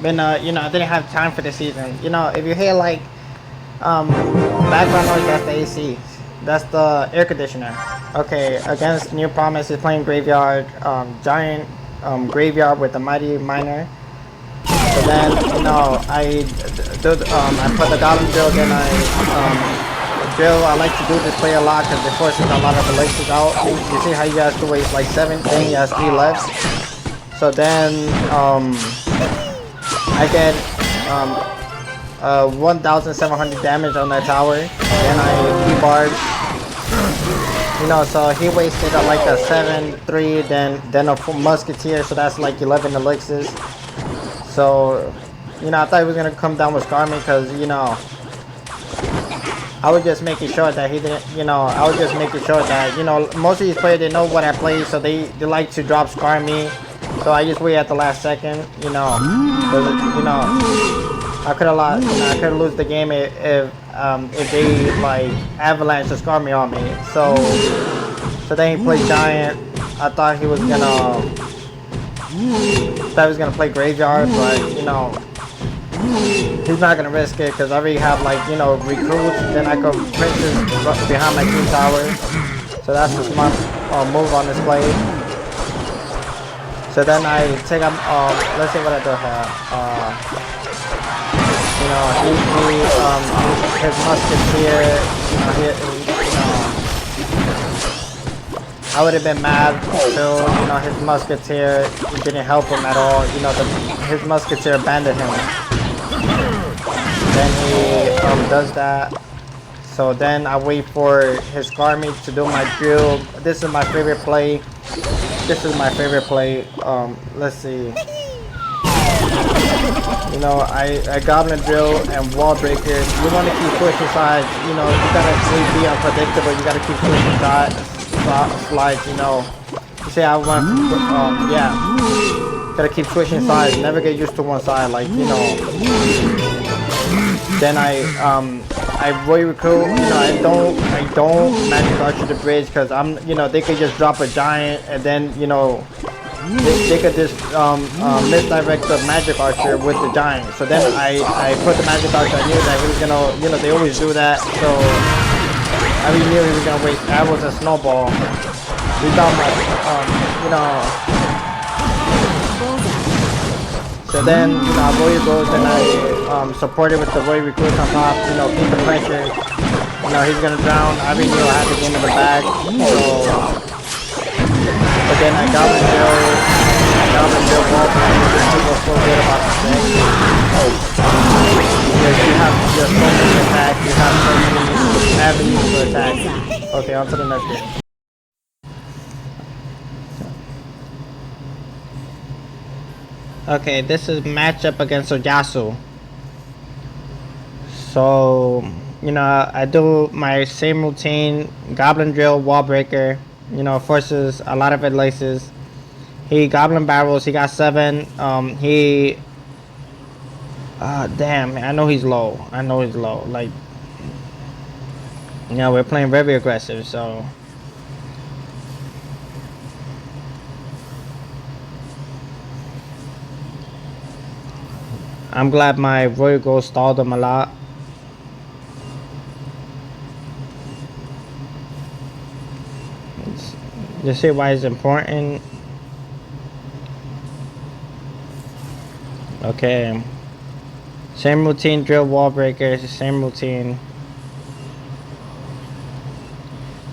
been you know, I didn't have time for the season. You know, if you hear like background noise, that's the AC. That's the air conditioner. Okay, against New Promise is playing Graveyard, giant Graveyard with the Mighty Miner. So then, you know, I put the Goblin Drill, then Drill. I like to do this play a lot because it forces a lot of elixirs out. You see how you guys to waste like 7, then he has 3 left. So then, I get 1,700 damage on that tower. Then I E-barred. You know, so he wasted like a 7, 3, then a Musketeer, so that's like 11 elixirs. So, you know, I thought he was gonna come down with Scarmy because, you know, I was just making sure that he didn't, you know, I was just making sure that, you know, most of these players, they know what I play, so they like to drop Scarmy. So I just wait at the last second, you know, you know, I could have lost, you know, I could lose the game if they like avalanche or Scarmy on me. So then he played Giant. I thought he was gonna play Graveyard, but you know, he's not gonna risk it because I already have like, you know, recruits. Then I could Princess behind my 2 towers. So that's a smart move on this play. So then I take up, let's see what I do here. You know, his Musketeer, I would have been mad too, you know, his Musketeer didn't help him at all. You know, his Musketeer abandoned him. Then he does that. So then I wait for his Scarmy to do my drill. This is my favorite play. Let's see. You know, I Goblin Drill and Wall Breaker. You want to keep pushing sides. You know, you gotta be unpredictable. You gotta keep pushing slides. You know, you say I want, yeah. Gotta keep switching sides. Never get used to one side. Like, you know. Then I Roy Recruit. You know, I don't Magic Archer the bridge because you know, they could just drop a Giant and then, you know, they could just misdirect the Magic Archer with the Giant. So then I put the Magic Archer. I knew that he was gonna, you know, they always do that. So I already knew he was gonna waste arrows and snowball. We thought you know. So then, you know, Roy goes and I support it with the Roy Recruit on top. You know, keep the pressure. You know, he's gonna drown. I already knew I had the game in the bag. So. But then I Goblin Drill wall breaker. People feel good about the deck. Because you have just so many attacks, you have so many avenues to attack. Okay, on to the next game. Okay, this is matchup against Oyasu. So, you know, I do my same routine, Goblin Drill, Wall Breaker. You know, forces a lot of elixirs. He Goblin Barrels. He got 7. Damn, I know he's low. Like, you know, we're playing very aggressive, so. I'm glad my Royal Gold stalled him a lot. You see why it's important? Okay. Same routine, drill wall breakers, same routine.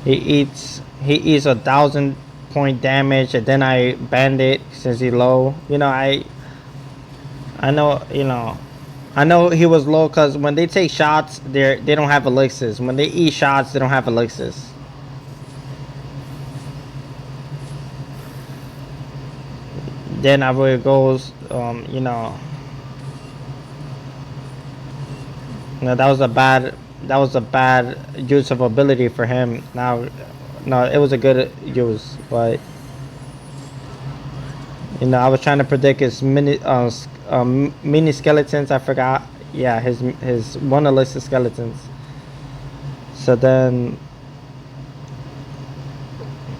He eats 1,000 point damage and then I bandit since he's low. You know, I know, you know, I know he was low because when they take shots, they don't have elixirs. When they eat shots, they don't have elixirs. Then I really goes, you know, that was a bad use of ability for him. Now, no, it was a good use, but you know, I was trying to predict his mini skeletons. I forgot. Yeah, his one elixir skeletons. So then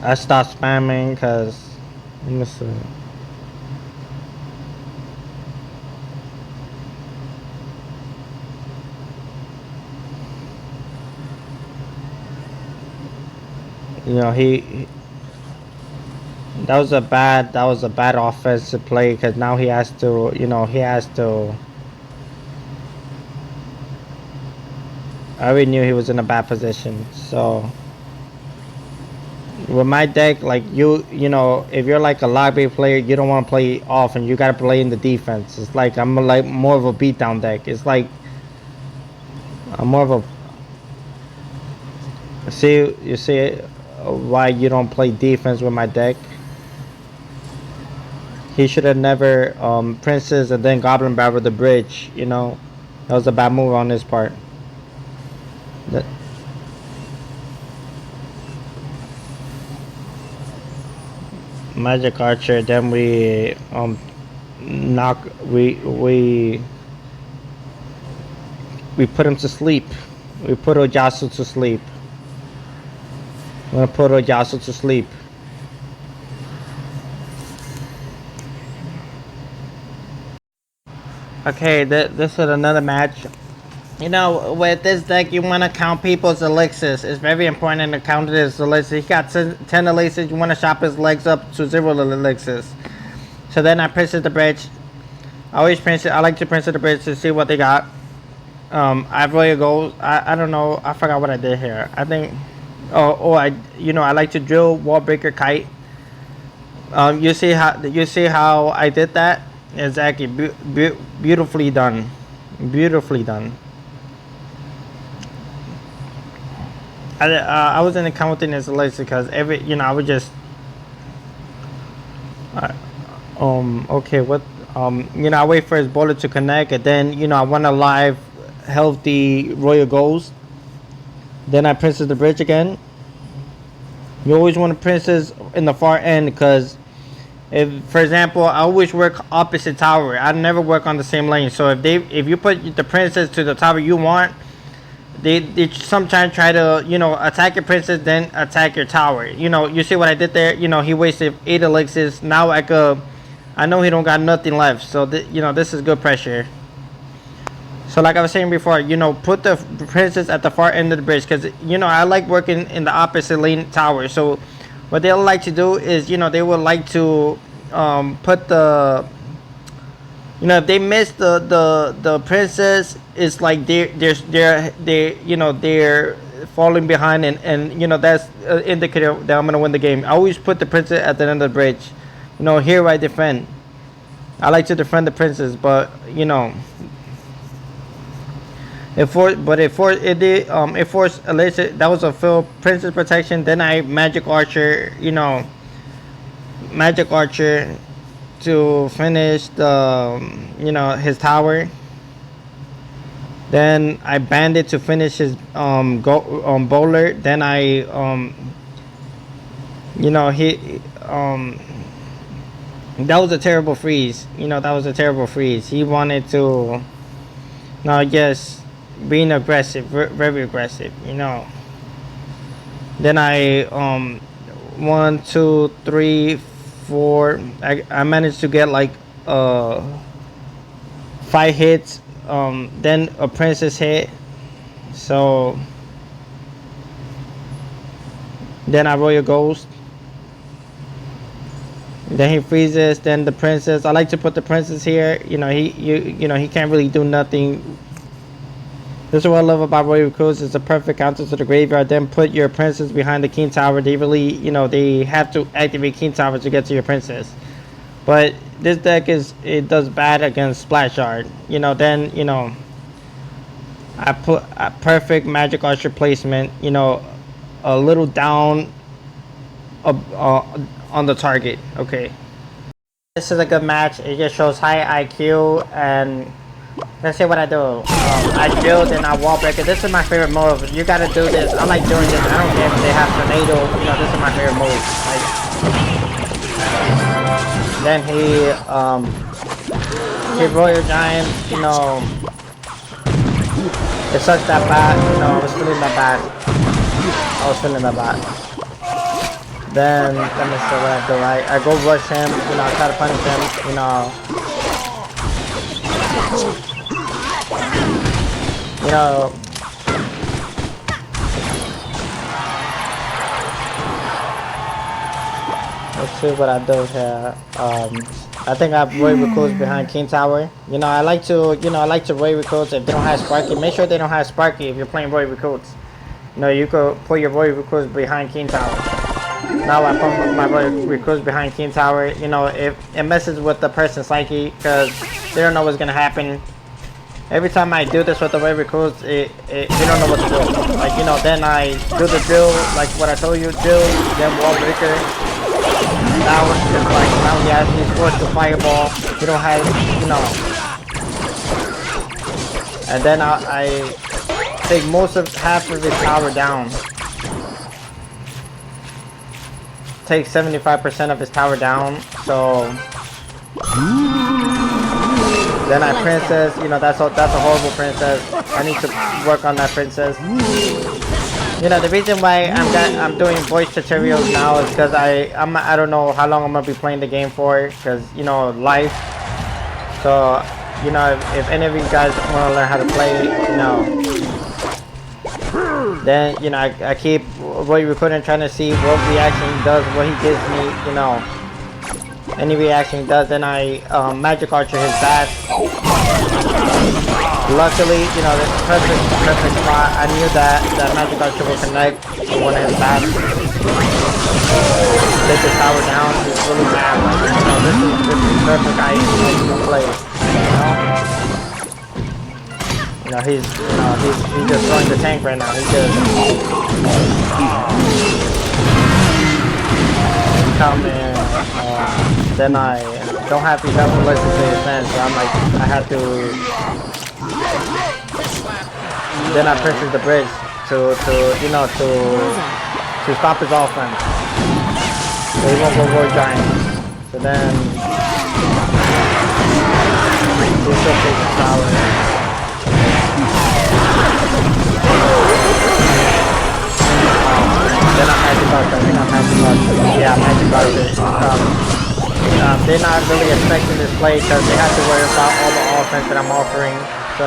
I stopped spamming because let me see. You know, that was a bad offensive play because now he has to, you know, he has to. I already knew he was in a bad position. So with my deck, like you know, if you're like a lobby player, you don't want to play off, and you gotta play in the defense. It's like I'm like more of a beatdown deck. It's like I'm more of a see. You see why you don't play defense with my deck? He should have never Princess and then Goblin Barrel the bridge. You know, that was a bad move on his part. The, Magic Archer. Then we knock we put him to sleep. We put Oyasu to sleep. I'm gonna put Oyasu to sleep. Okay, this is another match. You know, with this deck, you want to count people's elixirs. It's very important to count his elixirs. He got 10 elixirs. You want to shop his legs up to 0 elixirs. So then I printed the bridge. I always print it. I like to print the bridge to see what they got. I really go. I don't know. I forgot what I did here. I think. I like to drill wall breaker kite. You see how I did that? Exactly. Beautifully done. Beautifully done. I wasn't counting as elixir because I would just. Okay. What? I wait for his bullet to connect, and then I want a live, healthy Royal Ghost. Then I princess the bridge again. You always want to princess in the far end because, if for example, I always work opposite tower. I never work on the same lane. So if you put the princess to the tower you want, they sometimes try to attack your princess then attack your tower. You see what I did there? He wasted 8 elixirs. Now I know he don't got nothing left. So this is good pressure. So like I was saying before, put the princess at the far end of the bridge because I like working in the opposite lane tower. So what they'll like to do is they would like to put the if they miss the princess, it's like they're falling behind, and that's an indicator that I'm gonna win the game. I always put the princess at the end of the bridge. Here I defend. I like to defend the princess, but it forced Elixir. That was a full princess protection. Then I magic archer, magic archer to finish the his tower. Then I bandit to finish his bowler. Then I he that was a terrible freeze. That was a terrible freeze. He wanted to. No, yes, being aggressive, very aggressive. Then I 1, 2, 3, 4. I managed to get like 5 hits. Then a princess hit. So then I royal ghost. Then he freezes. Then the princess. I like to put the princess here. He can't really do nothing. This is what I love about Royal Cruise. It's a perfect counter to the graveyard. Then put your princess behind the king tower. They really, they have to activate king tower to get to your princess. But this deck it does bad against Splash Yard. Then I put a perfect magic archer placement. A little down on the target. Okay. This is a good match. It just shows high IQ and. Let's see what I do. I build and I wall break it. This is my favorite move. You gotta do this. I like doing this. I don't care if they have tornado. This is my favorite move. Then he royal giant. It sucks that bad. I was feeling that bad. Then let me see what I do. I go rush him. I try to punish him. see what I do here. I think I have Roy recruits behind King Tower. You know, I like to Roy recruits if they don't have Sparky. Make sure they don't have Sparky if you're playing Roy recruits. You know, you could put your Roy recruits behind King Tower. Now I put my Roy recruits behind King Tower. You know, if it messes with the person's psyche because they don't know what's gonna happen. Every time I do this with the Roy recruits, they don't know what to do. Like, you know, then I do the drill, like what I told you, drill, then wall breaker. Now it's just like, now he's forced to fireball. You don't have, you know. And then I take half of his tower down. Take 75% of his tower down. So then I princess, you know, that's a horrible princess. I need to work on that princess. You know, the reason why I'm doing voice tutorials now is because I don't know how long I'm gonna be playing the game for, because, you know, life. So, you know, if any of you guys want to learn how to play, you know, then, you know, I keep recording, trying to see what reaction he does, what he gives me, you know, any reaction he does. Then I magic archer his back. Luckily, you know, this perfect spot. I knew that magic archer will connect to one of his bats. Take the tower down. He's really mad. Like, you know, this is perfect. I can play. You know, he's just throwing the tank right now. He's just coming. Then I don't have enough to listen to his fans, so I'm like, I have to. Then I purchased the bridge to stop his offense. So he won't go Roy Giant. So then he still takes the tower. Then I'm magic archer. Yeah, magic archer. They're not really expecting this play because they have to worry about all the offense that I'm offering. So